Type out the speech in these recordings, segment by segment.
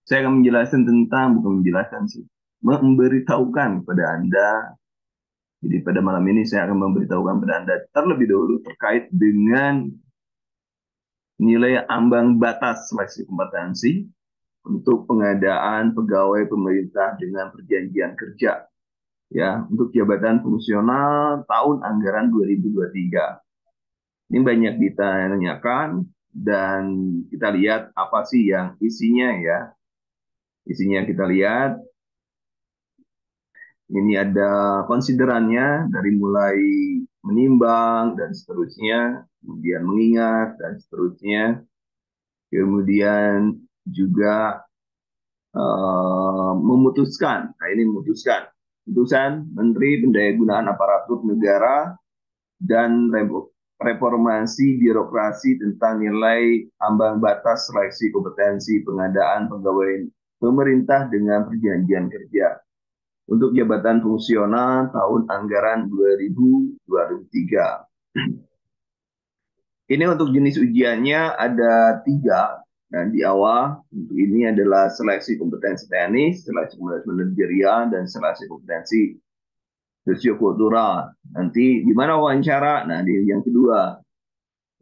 Saya akan menjelaskan tentang, bukan menjelaskan sih, memberitahukan kepada Anda. Jadi pada malam ini saya akan memberitahukan kepada Anda terlebih dahulu terkait dengan nilai ambang batas seleksi kompetensi untuk pengadaan pegawai pemerintah dengan perjanjian kerja ya untuk jabatan fungsional tahun anggaran 2023. Ini banyak ditanyakan dan kita lihat apa sih yang isinya ya. Isinya kita lihat ini ada konsiderannya dari mulai menimbang dan seterusnya, kemudian mengingat dan seterusnya, kemudian juga memutuskan. Nah, ini memutuskan. Putusan Menteri Pendayagunaan Aparatur Negara dan reformasi birokrasi tentang nilai ambang batas seleksi kompetensi pengadaan pegawai pemerintah dengan perjanjian kerja untuk jabatan fungsional tahun anggaran 2023. Ini untuk jenis ujiannya ada tiga. Nah, di awal untuk ini adalah seleksi kompetensi teknis, seleksi kompetensi manajerial, dan seleksi kompetensi sosiokultural. Nanti di mana wawancara? Nah, di yang kedua.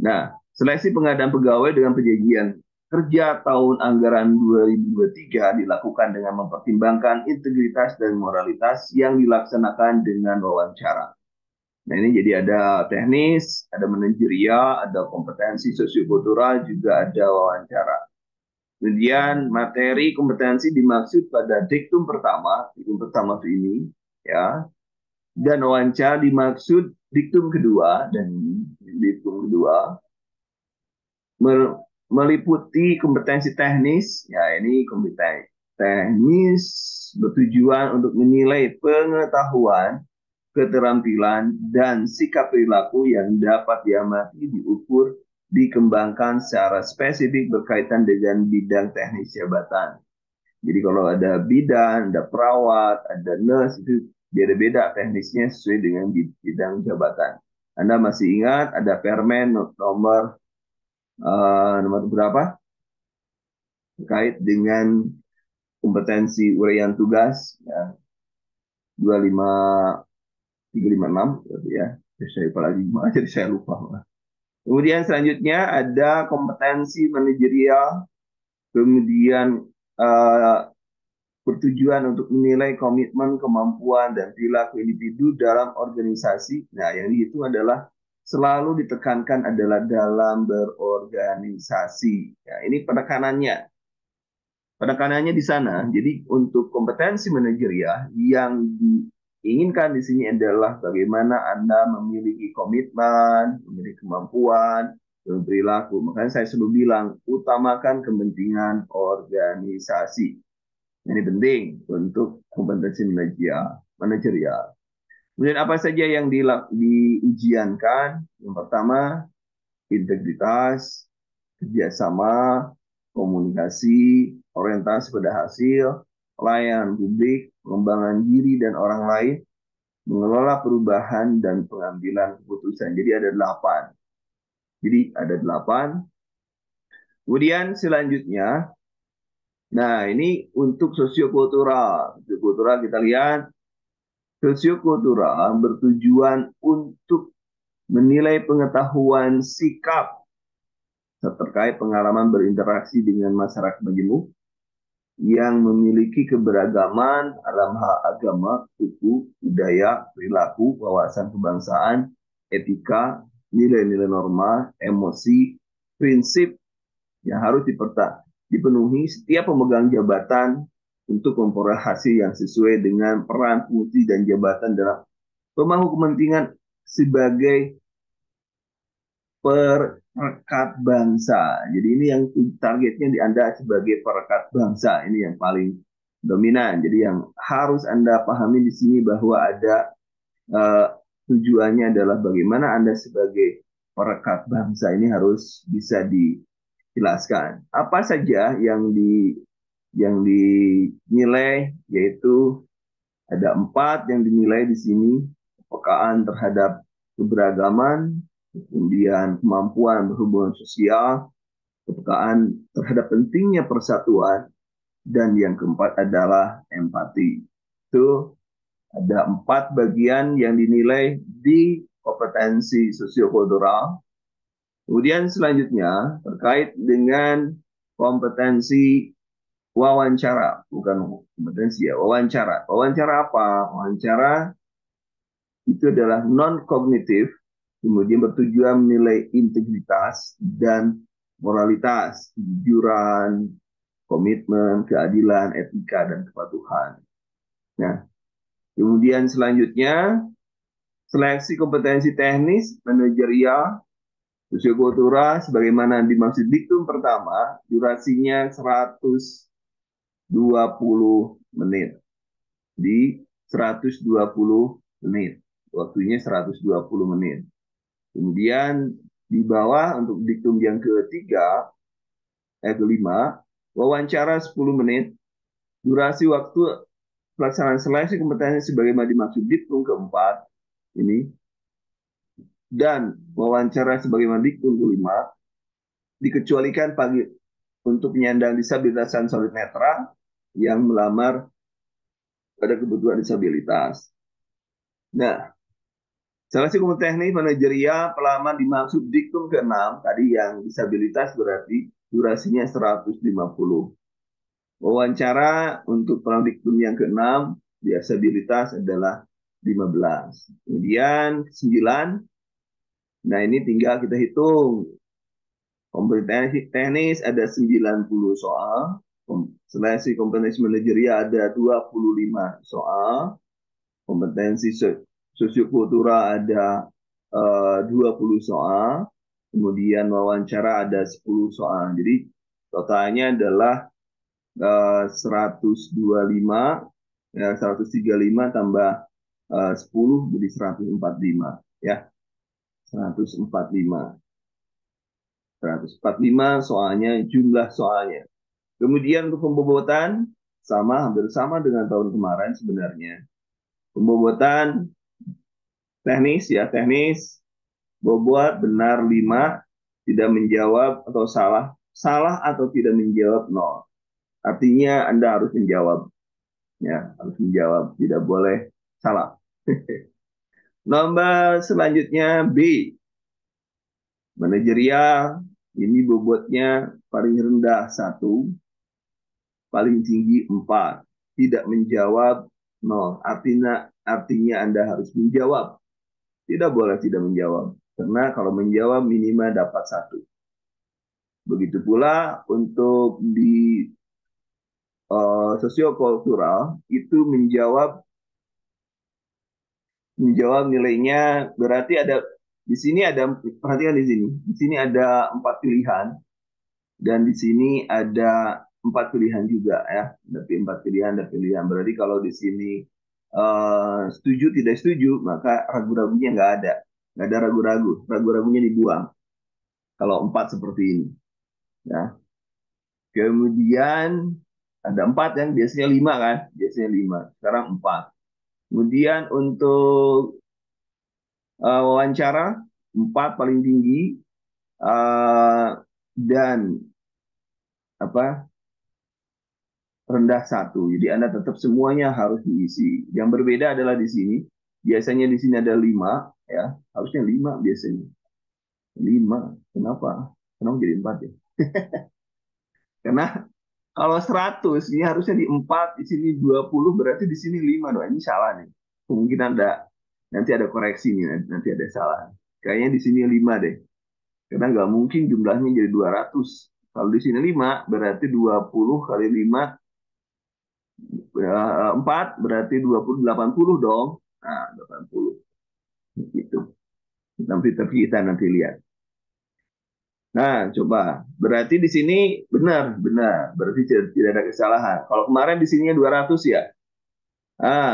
Nah, seleksi pengadaan pegawai dengan perjanjian kerja tahun anggaran 2023 dilakukan dengan mempertimbangkan integritas dan moralitas yang dilaksanakan dengan wawancara. Nah, ini jadi ada teknis, ada manajerial, ada kompetensi sosiokultural, juga ada wawancara. Kemudian materi kompetensi dimaksud pada diktum pertama ini, ya, dan wawancara dimaksud diktum kedua, dan diktum kedua meliputi kompetensi teknis, ya ini kompetensi teknis bertujuan untuk menilai pengetahuan, keterampilan, dan sikap perilaku yang dapat diamati, diukur, dikembangkan secara spesifik berkaitan dengan bidang teknis jabatan. Jadi kalau ada bidan, ada perawat, ada nurse, itu beda-beda teknisnya sesuai dengan bidang jabatan. Anda masih ingat ada Permen nomor berapa terkait dengan kompetensi uraian tugas ya 25356 ya. Saya lupa lagi, jadi saya lupa. Kemudian selanjutnya ada kompetensi manajerial, kemudian uh, bertujuan untuk menilai komitmen, kemampuan, dan perilaku individu dalam organisasi. Nah, yang itu adalah selalu ditekankan adalah dalam berorganisasi. Ya, ini penekanannya. Penekanannya di sana. Jadi untuk kompetensi manajerial yang diinginkan di sini adalah bagaimana Anda memiliki komitmen, memiliki kemampuan, dan perilaku. Makanya saya selalu bilang, utamakan kepentingan organisasi. Ini penting untuk kompetensi manajerial. Kemudian apa saja yang diujiankan? Yang pertama, integritas, kerjasama, komunikasi, orientasi pada hasil, pelayanan publik, pengembangan diri dan orang lain, mengelola perubahan dan pengambilan keputusan. Jadi ada 8. Jadi ada 8. Kemudian selanjutnya, nah ini untuk sosiokultural. Sosiokultural kita lihat, sosiokultural bertujuan untuk menilai pengetahuan sikap terkait pengalaman berinteraksi dengan masyarakat majemuk yang memiliki keberagaman dalam hal agama, suku, budaya, perilaku, wawasan kebangsaan, etika, nilai-nilai norma, emosi, prinsip yang harus dipenuhi setiap pemegang jabatan untuk memperoleh hasil yang sesuai dengan peran, fungsi, dan jabatan dalam pemangku kepentingan sebagai perekat bangsa. Jadi ini yang targetnya di Anda sebagai perekat bangsa. Ini yang paling dominan. Jadi yang harus Anda pahami di sini bahwa ada uh, tujuannya adalah bagaimana Anda sebagai perekat bangsa ini harus bisa dijelaskan. Apa saja yang dinilai, yaitu ada 4 yang dinilai di sini: kepekaan terhadap keberagaman, kemudian kemampuan berhubungan sosial, kepekaan terhadap pentingnya persatuan, dan yang keempat adalah empati. Itu ada 4 bagian yang dinilai di kompetensi sosiokultural. Kemudian selanjutnya terkait dengan kompetensi wawancara, bukan kompetensi ya, wawancara. Wawancara apa? Wawancara itu adalah non-kognitif, kemudian bertujuan menilai integritas dan moralitas, kejujuran, komitmen, keadilan, etika, dan kepatuhan. Nah, kemudian selanjutnya, seleksi kompetensi teknis, manajerial, sosiokultural, sebagaimana dimaksud diktum pertama, durasinya 120 menit. Di 120 menit. Waktunya 120 menit. Kemudian di bawah untuk diktum yang kelima, wawancara 10 menit, durasi waktu pelaksanaan seleksi kompetensi sebagaimana dimaksud diktum keempat ini, dan wawancara sebagaimana diktum kelima, dikecualikan bagi untuk penyandang disabilitas sensorik netra yang melamar pada kebutuhan disabilitas. Nah, seleksi kompetensi manajerial pelamar dimaksud diktum ke-6, tadi yang disabilitas berarti durasinya 150. Wawancara untuk diktum yang ke-6, disabilitas adalah 15. Kemudian 9, nah ini tinggal kita hitung. Kompetensi teknis ada 90 soal, seleksi kompetensi manajerial ada 25 soal, kompetensi sosiokultural ada 20 soal, kemudian wawancara ada 10 soal. Jadi totalnya adalah 125, ya 135 tambah 10 jadi 145 ya. 145. 145 soalnya, jumlah soalnya. Kemudian untuk pembobotan hampir sama dengan tahun kemarin sebenarnya. Pembobotan teknis ya, teknis bobot benar 5, tidak menjawab atau salah, salah atau tidak menjawab 0. Artinya Anda harus menjawab, ya, harus menjawab, tidak boleh salah. Nomor selanjutnya B, manajerial, ini bobotnya paling rendah 1, paling tinggi 4, tidak menjawab 0. Artinya Anda harus menjawab, tidak boleh tidak menjawab. Karena kalau menjawab minimal dapat 1. Begitu pula untuk di sosiokultural itu menjawab nilainya berarti ada di sini ada, perhatikan di sini ada 4 pilihan dan di sini ada 4 pilihan juga ya, tapi 4 pilihan ada pilihan, berarti kalau di sini setuju tidak setuju maka ragu-ragunya nggak ada ragu-ragunya dibuang kalau 4 seperti ini ya. Kemudian ada 4 yang biasanya 5 kan, biasanya 5, sekarang 4. Kemudian untuk wawancara 4 paling tinggi, dan apa rendah 1. Jadi Anda tetap semuanya harus diisi. Yang berbeda adalah di sini. Biasanya di sini ada 5 ya, harusnya 5 biasanya. 5. Kenapa? Kenapa jadi 4 ya? Karena kalau 100 ini harusnya di 4, di sini 20, berarti di sini 5 dong. Ini salah nih. Kemungkinan nanti ada koreksi nih, nanti ada salah. Kayaknya di sini 5 deh. Karena nggak mungkin jumlahnya jadi 200. Kalau di sini 5, berarti 20 kali 5, 4, berarti 20, 80 dong. Nah, 80. Gitu. Tapi kita nanti lihat. Nah, coba. Berarti di sini benar, benar. Berarti tidak ada kesalahan. Kalau kemarin di sininya 200 ya?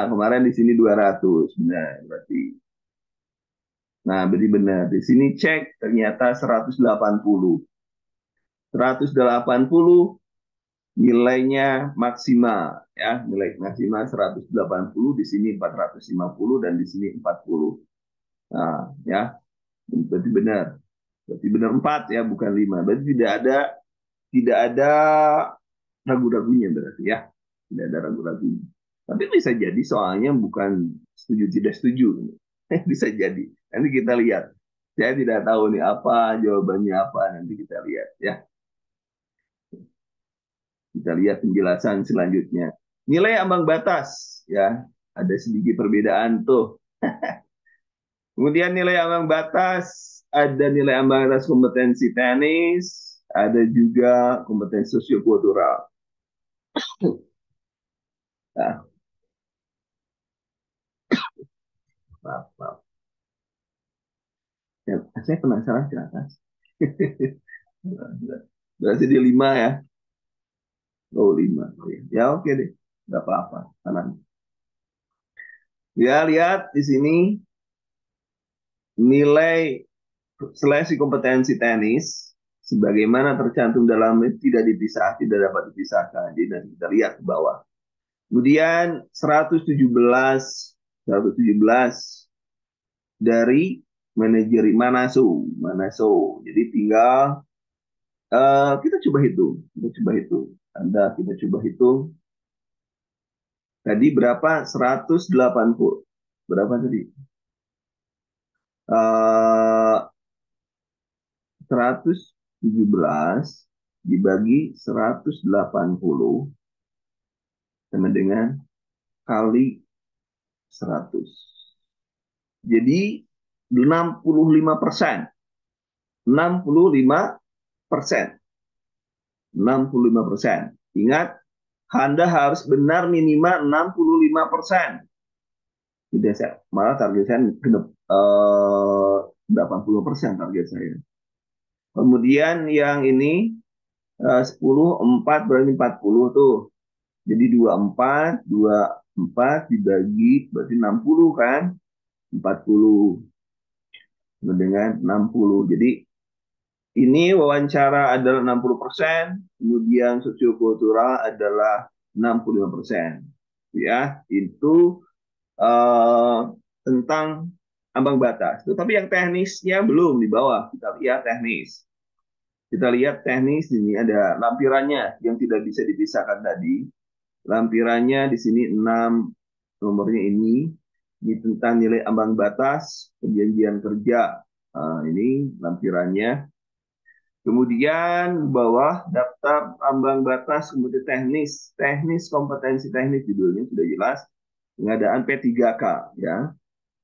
Kemarin di sini 200. Benar, berarti. Nah, berarti benar. Di sini cek, ternyata 180. 180 nilainya maksimal ya, nilai maksimal 180, di sini 450 dan di sini 40. Nah, ya, berarti benar. Berarti benar 4 ya, bukan 5. Berarti tidak ada ragu-ragunya berarti ya. Tidak ada ragu-ragunya. Tapi bisa jadi soalnya bukan setuju tidak setuju. Bisa jadi. Nanti kita lihat. Saya tidak tahu nih apa jawabannya apa. Nanti kita lihat ya. Kita lihat penjelasan selanjutnya. Nilai ambang batas ya. Ada sedikit perbedaan tuh. Kemudian nilai ambang batas, ada nilai ambang batas kompetensi teknis, ada juga kompetensi sosiokultural. Nah, maaf, maaf. Ya, saya penasaran silakan. Berarti di 5 ya. Oh 5. Oh, ya. Ya oke deh. Nggak apa-apa. Tenang. Ya lihat di sini nilai seleksi kompetensi teknis sebagaimana tercantum dalam tidak dipisah, tidak dapat dipisahkan. Jadi nanti kita lihat ke bawah. Kemudian 117 dari manajeri Manaso. Manaso. Jadi tinggal kita coba hitung. Kita coba hitung. Kita coba hitung. Tadi berapa? 180. Berapa tadi? 117 dibagi 180 sama dengan kali 100. Jadi 65%. 65%. 65%. Ingat, Anda harus benar minimal 65%. Tidak, malah target saya genep 80% target saya. Kemudian yang ini 10, 4 berarti 40 tuh. Jadi 24 dibagi berarti 60 kan? 40 dengan 60. Jadi ini wawancara adalah 60%, kemudian sosiokultural adalah 65%. Ya, itu eh, tentang ambang batas. Tetapi yang teknisnya belum di bawah. Kita lihat teknis. Kita lihat teknis ini ada lampirannya yang tidak bisa dipisahkan tadi. Lampirannya di sini 6, nomornya ini. Ini tentang nilai ambang batas perjanjian kerja. Nah, ini lampirannya. Kemudian bawah daftar ambang batas kemudian teknis, teknis kompetensi teknis judulnya sudah jelas. Pengadaan P3K ya.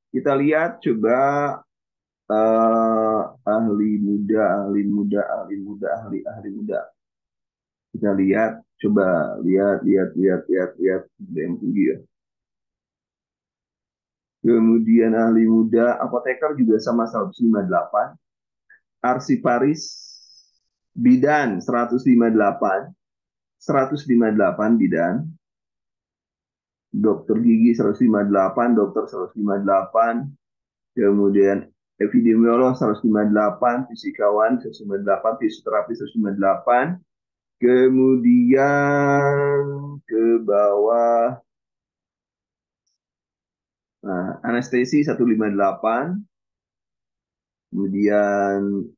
Kita lihat coba ahli muda, ahli muda, ahli muda, ahli muda. Kita lihat, coba lihat BMUG ya. Kemudian ahli muda, apoteker juga sama 158. Arsiparis, bidan 158. 158 bidan. Dokter gigi 158, dokter 158. Kemudian epidemiolog 158, fisikawan 158, fisioterapi 158. Kemudian ke bawah, nah, anestesi 158. Kemudian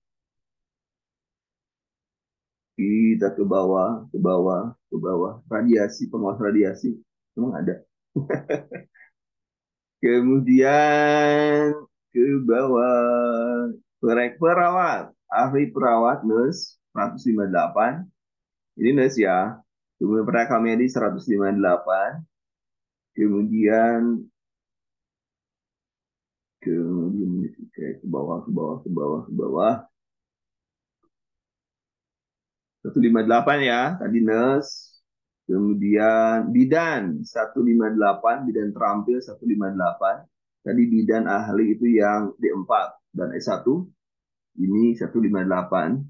kita ke bawah, ke bawah, ke bawah. Radiasi, pengawas radiasi. Memang ada. Kemudian ke bawah, perawat, ahli perawat, nurse 158. Ini nurse ya. Kemudian perawat medis 158. Kemudian ke bawah, ke bawah, ke bawah, ke bawah. 158 ya, tadi nurse. Kemudian bidan 158, bidan terampil 158. Tadi bidan ahli itu yang D4 dan S1. Ini 158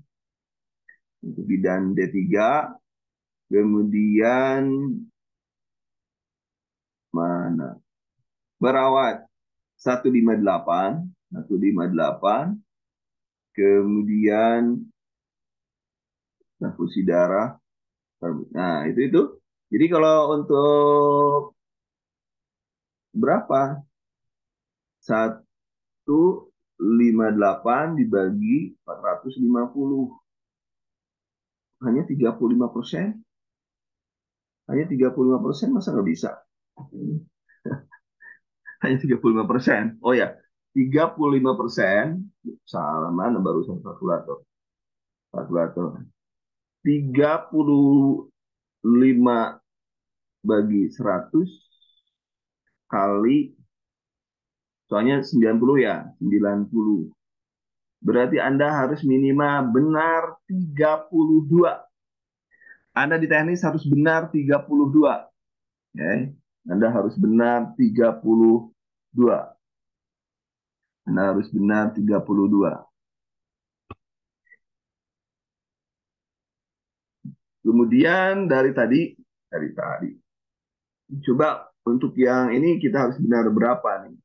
untuk bidan D3. Kemudian mana? Perawat 158, 158. Kemudian transfusi darah. Nah, itu. Jadi kalau untuk berapa? 158 dibagi 450. Hanya 35%. Hanya 35%, masa nggak bisa? Hanya 35%. Oh ya, 35%. Salah mana barusan kalkulator. Kalkulator. 35 bagi 100 kali, soalnya 90 ya, 90. Berarti Anda harus minimal benar 32. Anda di teknis harus benar 32. Ya. Anda harus benar 32. Anda harus benar 32. Kemudian dari tadi. Coba untuk yang ini kita harus benar berapa nih?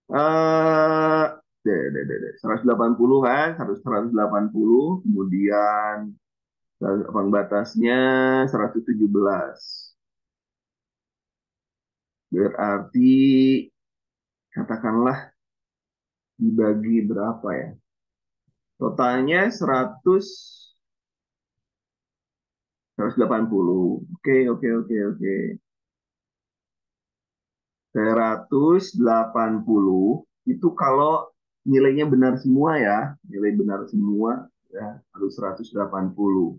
Eh, 180 kan, 180, kemudian ambang batasnya 117. Berarti katakanlah dibagi berapa ya? Totalnya 180. Oke, oke, oke, oke. 180 itu kalau nilainya benar semua ya, nilai benar semua ya, harus 180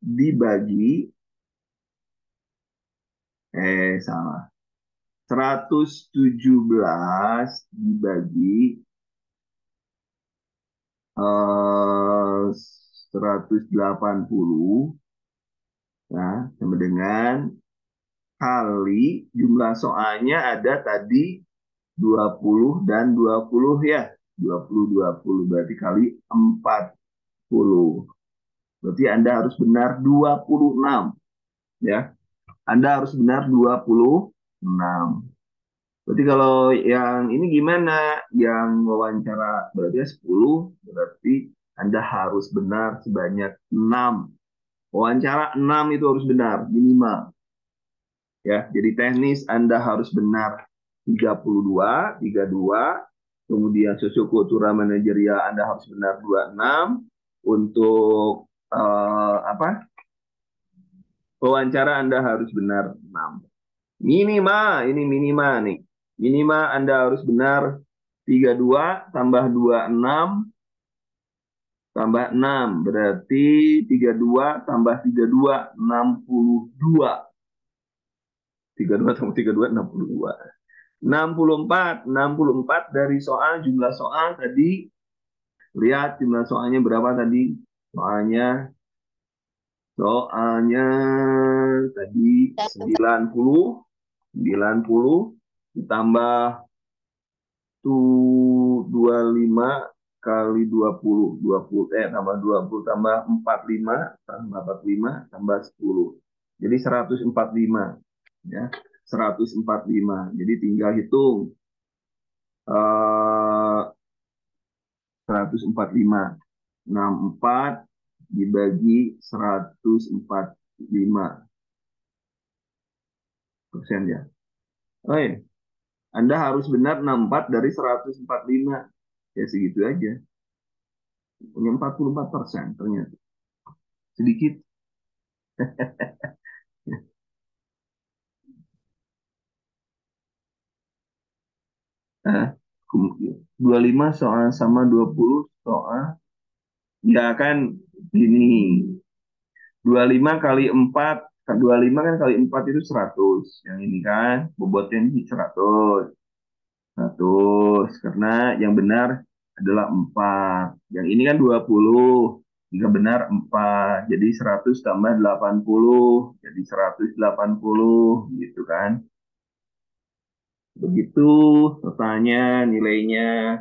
dibagi, salah. 117 dibagi 180, nah, sama dengan kali jumlah soalnya ada tadi 20 dan 20 ya. 20 berarti kali 40. Berarti Anda harus benar 26 ya. Anda harus benar 26. Berarti kalau yang ini gimana? Yang wawancara berarti 10, berarti Anda harus benar sebanyak 6. Wawancara 6 itu harus benar minimal. Ya, jadi teknis Anda harus benar 32. Kemudian sosiokultural manajerial Anda harus benar 26. Untuk apa? Wawancara Anda harus benar 6. Minimal, ini minimal nih. Minimal Anda harus benar 32 tambah 26 tambah 6. Berarti 32 tambah 32, 62. 32 tambah 32, 62. 64 dari soal, jumlah soal tadi. Lihat jumlah soalnya berapa tadi? Soalnya tadi 90 ditambah 25 kali 20 tambah 20 tambah 45 tambah 45 tambah 10. Jadi 145 ya. 145. Jadi tinggal hitung 145. 64 dibagi 145% ya. Oh iya. Anda harus benar 64 dari 145. Ya segitu aja. Punya 44% ternyata. Sedikit. Eh, 25 soal sama 20 soal. Ya kan ini 25 kali 4. 25 kan kali 4 itu 100. Yang ini kan bobotnya ini 100. 100. Karena yang benar adalah 4. Yang ini kan 20. Jika benar 4. Jadi 100 tambah 80. Jadi 180 gitu kan. Begitu totalnya nilainya.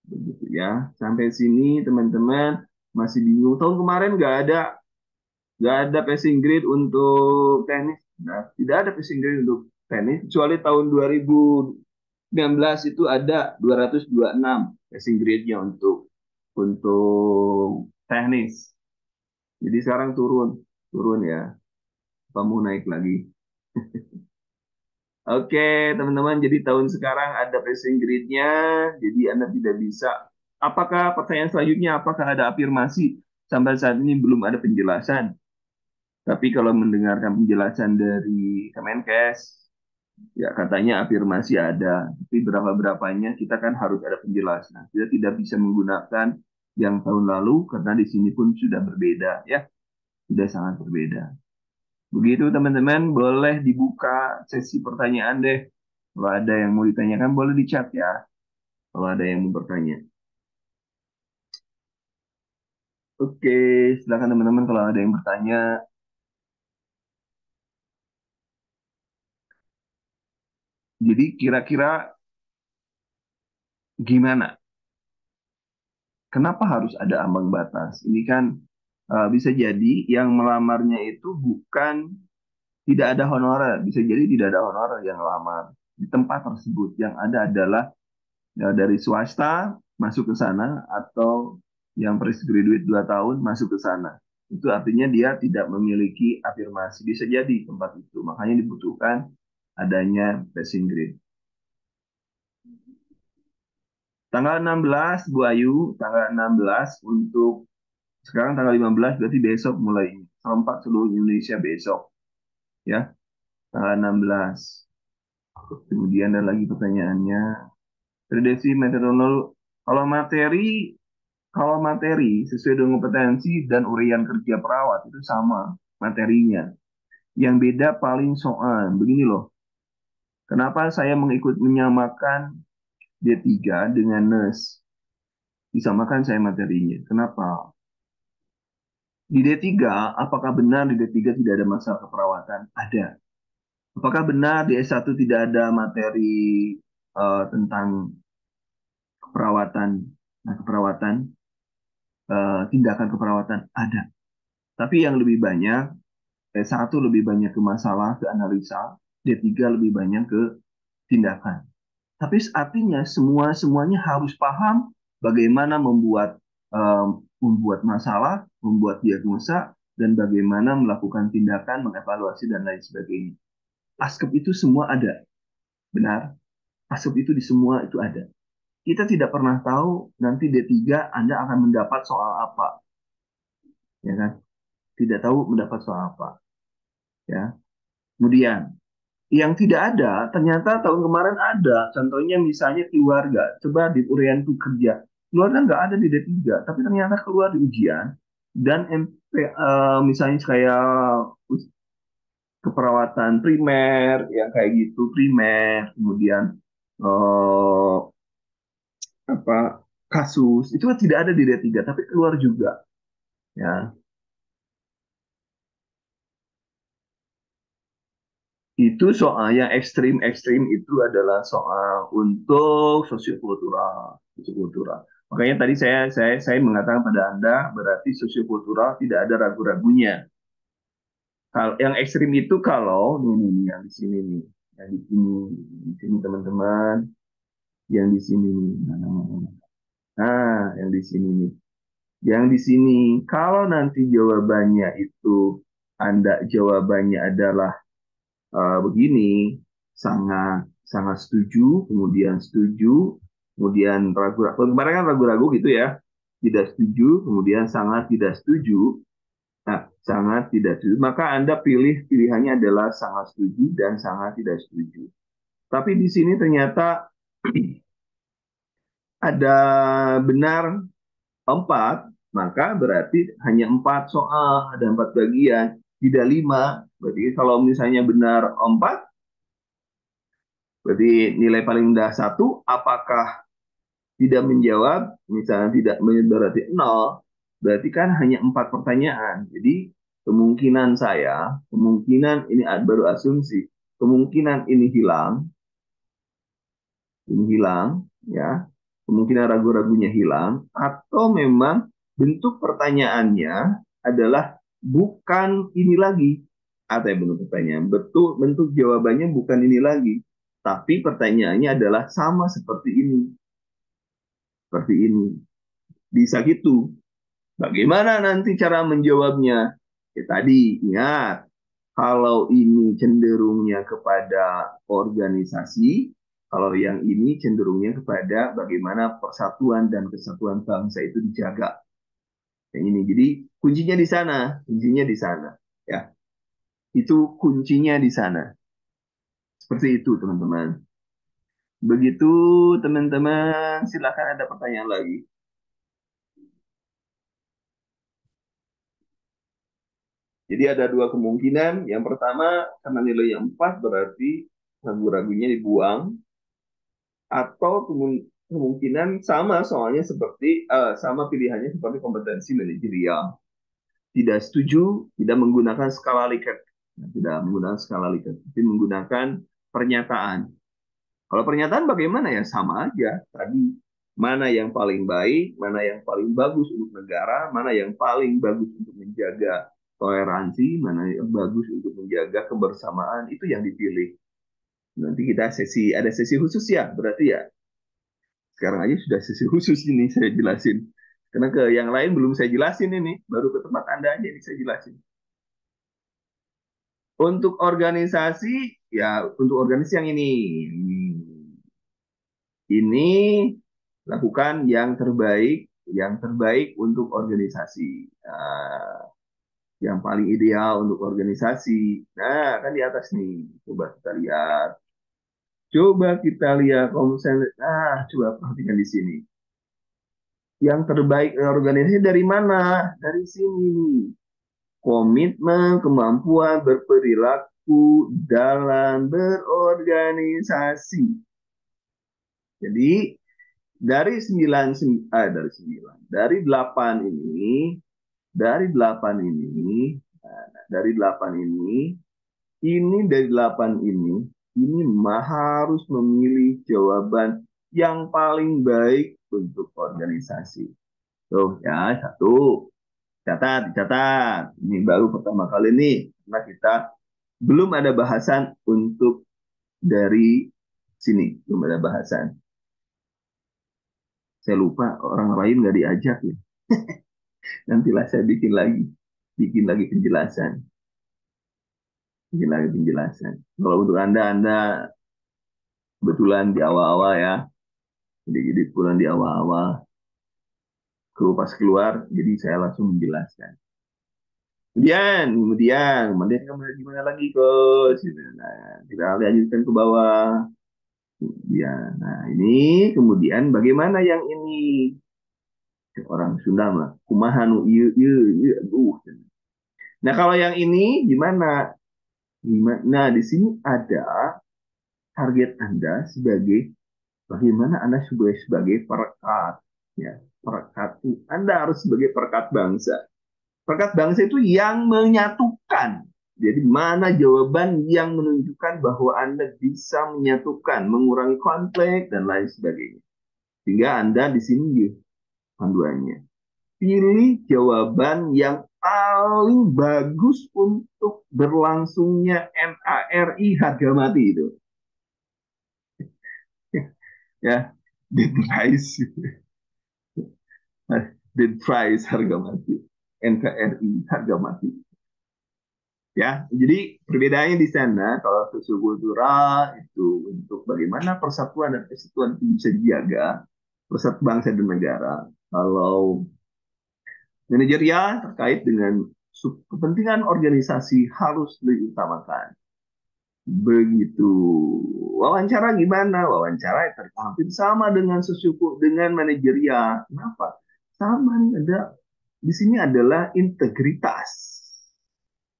Begitu ya. Sampai sini teman-teman masih bingung. Tahun kemarin nggak ada passing grade untuk tenis. Nah, tidak ada passing grade untuk tenis kecuali tahun 2019 itu ada 226 passing grade-nya untuk teknis. Jadi sekarang turun ya. Kamu naik lagi. Oke, teman-teman. Jadi tahun sekarang ada passing grade-nya. Jadi Anda tidak bisa. Apakah pertanyaan selanjutnya? Apakah ada afirmasi? Sampai saat ini belum ada penjelasan. Tapi kalau mendengarkan penjelasan dari Kemenkes, ya katanya afirmasi ada, tapi berapa-berapanya kita kan harus ada penjelasan. Kita tidak bisa menggunakan yang tahun lalu karena di sini pun sudah berbeda, ya, sudah sangat berbeda. Begitu teman-teman, boleh dibuka sesi pertanyaan deh. Kalau ada yang mau ditanyakan boleh di chat ya. Kalau ada yang mau bertanya. Oke, silakan teman-teman kalau ada yang bertanya. Jadi kira-kira gimana? Kenapa harus ada ambang batas? Ini kan bisa jadi yang melamarnya itu bukan tidak ada honorer, bisa jadi tidak ada honorer yang lamar di tempat tersebut. Yang ada adalah ya, dari swasta masuk ke sana atau yang fresh graduate 2 tahun masuk ke sana. Itu artinya dia tidak memiliki afirmasi. Bisa jadi tempat itu. Makanya dibutuhkan adanya passing grade. Tanggal 16, Bu Ayu, tanggal 16 untuk sekarang tanggal 15 berarti besok mulai serempak seluruh Indonesia besok ya, tanggal 16. Kemudian ada lagi pertanyaannya. Prediksi metodologi kalau materi sesuai dengan kompetensi dan urian kerja perawat itu sama materinya. Yang beda paling soal. Begini loh. Kenapa saya mengikut menyamakan D3 dengan nurse? Disamakan saya materinya. Kenapa? Di D3, apakah benar di D3 tidak ada masalah keperawatan? Ada. Apakah benar di S1 tidak ada materi tentang keperawatan? Nah, keperawatan, tindakan keperawatan ada. Tapi yang lebih banyak, S1 lebih banyak ke masalah, ke analisa, D3 lebih banyak ke tindakan. Tapi artinya semuanya harus paham bagaimana membuat masalah, membuat diagnosa, dan bagaimana melakukan tindakan, mengevaluasi dan lain sebagainya. ASKEP itu semua ada, benar. ASKEP itu di semua itu ada. Kita tidak pernah tahu nanti D3 Anda akan mendapat soal apa, ya kan? Tidak tahu mendapat soal apa, ya. Kemudian yang tidak ada, ternyata tahun kemarin ada. Contohnya misalnya keluarga. Coba di Urian itu kerja. Keluarga nggak ada di D3, tapi ternyata keluar di ujian. Dan misalnya kayak keperawatan primer, yang kayak gitu, primer. Kemudian eh, apa kasus, itu kan tidak ada di D3, tapi keluar juga. Ya, itu soal yang ekstrim-ekstrim itu adalah soal untuk sosiokultural, sosiokultural. Makanya tadi saya mengatakan pada Anda berarti sosiokultural tidak ada ragu-ragunya. Kalau yang ekstrim itu kalau ini yang di sini nih, yang di sini teman-teman, yang di sini nih. Nah, yang di sini nih. Yang di sini kalau nanti jawabannya itu jawabannya adalah begini, sangat sangat setuju, kemudian setuju, kemudian ragu-ragu. Kemarin kan ragu-ragu gitu ya, tidak setuju, kemudian sangat tidak setuju. Nah, sangat tidak setuju. Maka Anda pilihannya adalah sangat setuju dan sangat tidak setuju. Tapi di sini ternyata ada benar empat, maka berarti hanya empat soal, ada empat bagian, tidak lima. Berarti kalau misalnya benar empat, berarti nilai paling rendah satu, apakah tidak menjawab, misalnya tidak berarti nol, berarti kan hanya empat pertanyaan. Jadi kemungkinan ini baru asumsi, kemungkinan ini hilang, ya, kemungkinan ragu-ragunya hilang, atau memang bentuk pertanyaannya adalah bukan ini lagi, atau bentuk pertanyaan, betul bentuk jawabannya bukan ini lagi, tapi pertanyaannya adalah sama seperti ini, bisa gitu. Bagaimana nanti cara menjawabnya? Ya, tadi ingat, kalau ini cenderungnya kepada organisasi, kalau yang ini cenderungnya kepada bagaimana persatuan dan kesatuan bangsa itu dijaga. Yang ini, jadi kuncinya di sana, kuncinya di sana. Ya, itu kuncinya di sana. Seperti itu, teman-teman. Begitu, teman-teman. Silakan ada pertanyaan lagi. Jadi ada dua kemungkinan. Yang pertama, karena nilai yang 4 berarti ragu-ragunya dibuang. Atau kemungkinan sama soalnya seperti sama pilihannya seperti kompetensi manajerial. Tidak setuju, tidak menggunakan skala Likert. Tidak menggunakan skala Likert, tapi menggunakan pernyataan. Kalau pernyataan bagaimana ya? Sama aja. Tadi mana yang paling baik, mana yang paling bagus untuk negara, mana yang paling bagus untuk menjaga toleransi, mana yang bagus untuk menjaga kebersamaan, itu yang dipilih. Nanti kita ada sesi khusus ya, berarti ya. Sekarang aja sudah sesi khusus ini saya jelasin. Karena ke yang lain belum saya jelasin ini, baru ke tempat Anda aja ini saya jelasin. Untuk organisasi, ya untuk organisasi yang ini lakukan yang terbaik untuk organisasi. Yang paling ideal untuk organisasi. Nah, kan di atas nih. Coba kita lihat kalau misalnya, coba perhatikan di sini. Yang terbaik organisasi dari mana? Dari sini nih. Komitmen, kemampuan berperilaku dalam berorganisasi. Jadi dari dari 9, dari 8 ini, dari 8 dari 8 ini harus memilih jawaban yang paling baik untuk organisasi. Tuh ya, satu. Catat, catat. Ini baru pertama kali nih, karena kita belum ada bahasan untuk dari sini, belum ada bahasan. Saya lupa orang lain nggak diajak ya. Nantilah saya bikin lagi penjelasan, bikin lagi penjelasan. Kalau untuk Anda kebetulan di awal-awal ya, jadi pulang di awal-awal, pas keluar, jadi saya langsung menjelaskan. Kemudian kamu gimana lagi coach? Nah, kita lanjutkan ke bawah. Ya, nah ini kemudian bagaimana yang ini? Orang Sunda mah, kumaha nu ieu ieu ieu aduh. Nah, kalau yang ini gimana? Nah, di sini ada target Anda sebagai bagaimana Anda sebagai perekat ya. Perekat Anda harus sebagai perekat bangsa. Perekat bangsa itu yang menyatukan. Jadi mana jawaban yang menunjukkan bahwa Anda bisa menyatukan, mengurangi konflik dan lain sebagainya. Sehingga Anda di sini panduannya. Pilih jawaban yang paling bagus untuk berlangsungnya NARI harga mati itu. Ya, the price, the price harga mati. NKRI harga mati. Ya, jadi perbedaannya di sana kalau sosiokultural itu untuk bagaimana persatuan dan kesatuan itu bisa dijaga, persatuan bangsa dan negara. Kalau manajerial terkait dengan kepentingan organisasi harus diutamakan. Begitu. Wawancara gimana? Wawancara hampir sama dengan dengan manajerial. Kenapa? Sama nih di sini adalah integritas,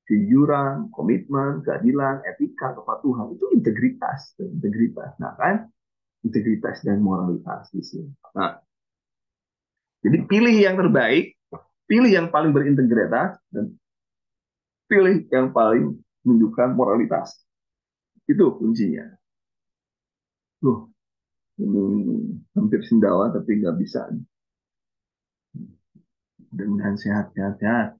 kejujuran, komitmen, keadilan, etika, kepatuhan itu integritas, integritas. Nah kan, integritas dan moralitas di sini. Nah, jadi pilih yang terbaik, pilih yang paling berintegritas, dan pilih yang paling menunjukkan moralitas. Itu kuncinya. Loh, ini hampir sendawa tapi nggak bisa. Dengan sehat-sehat.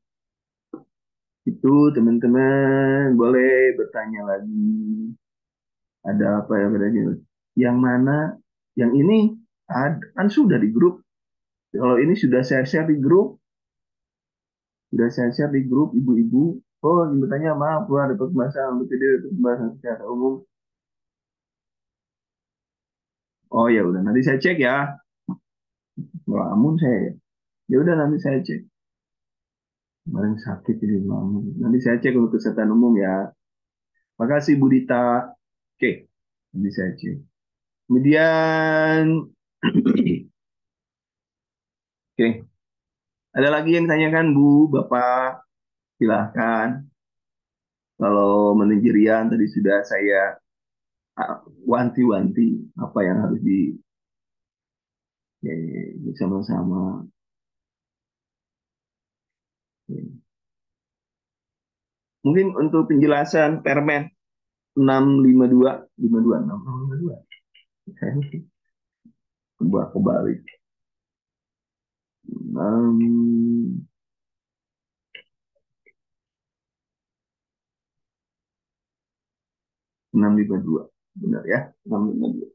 Itu teman-teman boleh bertanya lagi. Ada apa yang bertanya? Yang mana? Yang ini kan sudah di grup. Kalau ini sudah saya share di grup, ibu-ibu. Oh, yang bertanya maaf, gua ada pembahasan untuk video, untuk pembahasan secara umum. Oh ya udah, nanti saya cek ya. Ngelamun saya ya. Ya udah nanti saya cek. Kemarin sakit ini malam. Nanti saya cek untuk kesehatan umum ya. Makasih Bu Dita. Oke, nanti saya cek. Kemudian, oke, ada lagi yang tanyakan Bu, Bapak, silahkan. Kalau manajerian tadi sudah saya wanti-wanti apa yang harus sama-sama. Mungkin untuk penjelasan permen 652, 52, 652. Saya kebalik. 652. Benar ya? 652.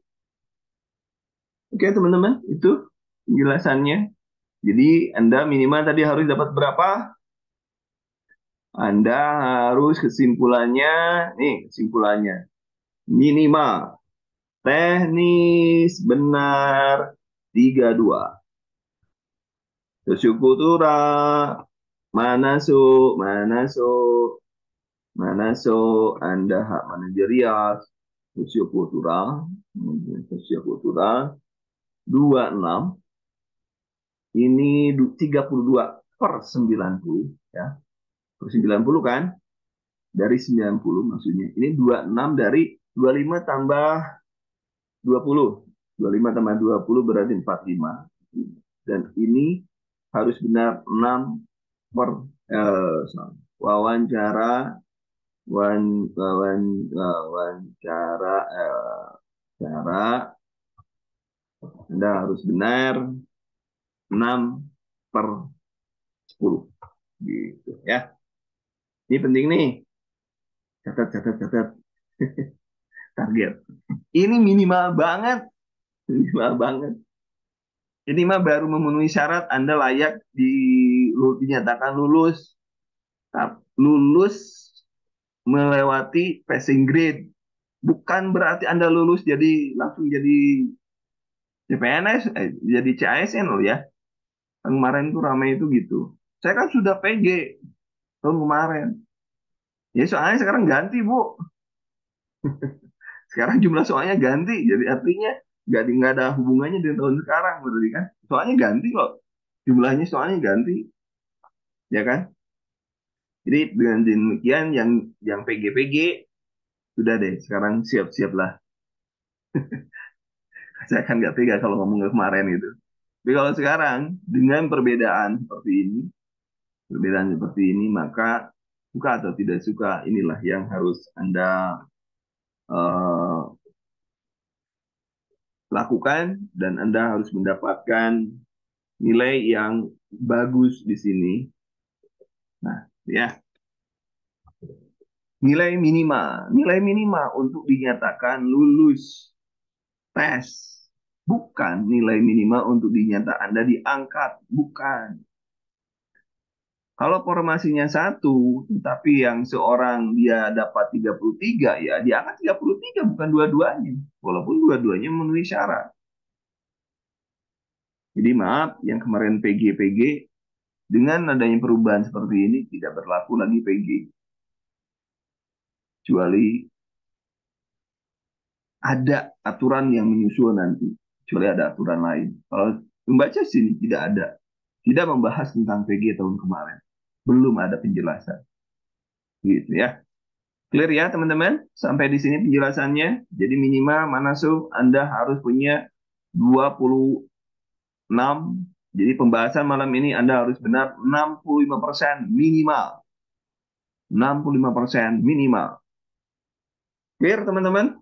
Oke, teman-teman, itu penjelasannya. Jadi, Anda minimal tadi harus dapat berapa? Anda harus kesimpulannya, nih kesimpulannya. Minimal teknis benar 32. Sosiokultural, mana Anda hak manajerial, sosiokultural, sosiokultural 26, ini 32 per 90 ya. Per 90 kan? Dari 90 maksudnya. Ini 26 dari 25 tambah 20. 25 tambah 20 berarti 45. Dan ini harus benar 6 per wawancara wawancara cara Anda harus benar 6 per 10 gitu ya. Ini penting nih. Catat. Target. Ini minimal banget, minimal banget. Ini mah baru memenuhi syarat Anda layak dinyatakan lulus. Lulus melewati passing grade. Bukan berarti Anda lulus jadi langsung jadi CPNS, jadi CASN loh ya. Kemarin tuh ramai itu gitu. Saya kan sudah PG tahun kemarin. Ya soalnya sekarang ganti Bu. Sekarang jumlah soalnya ganti. Jadi artinya nggak ada hubungannya dengan tahun sekarang berarti kan. Soalnya ganti kok. Jumlahnya soalnya ganti. Ya kan? Jadi dengan demikian yang PG-PG sudah deh. Sekarang siap-siap lah. Saya kan nggak tega kalau ngomong ke kemarin itu. Tapi kalau sekarang dengan perbedaan seperti ini maka suka atau tidak suka inilah yang harus Anda eh, lakukan dan Anda harus mendapatkan nilai yang bagus di sini. Nah, ya, nilai minimal untuk dinyatakan lulus tes, bukan nilai minimal untuk dinyatakan Anda diangkat, bukan. Kalau formasinya satu, tapi yang seorang dia dapat 33, ya diangkat 33, bukan dua-duanya. Walaupun dua-duanya memenuhi syarat. Jadi maaf, yang kemarin PG-PG, dengan adanya perubahan seperti ini, tidak berlaku lagi PG. Kecuali ada aturan yang menyusul nanti. Kecuali ada aturan lain. Kalau membaca sini, tidak ada. Tidak membahas tentang PG tahun kemarin. Belum ada penjelasan. Gitu ya. Clear ya teman-teman? Sampai di sini penjelasannya. Jadi minimal Manasu Anda harus punya 26. Jadi pembahasan malam ini Anda harus benar 65% minimal. 65% minimal. Clear teman-teman?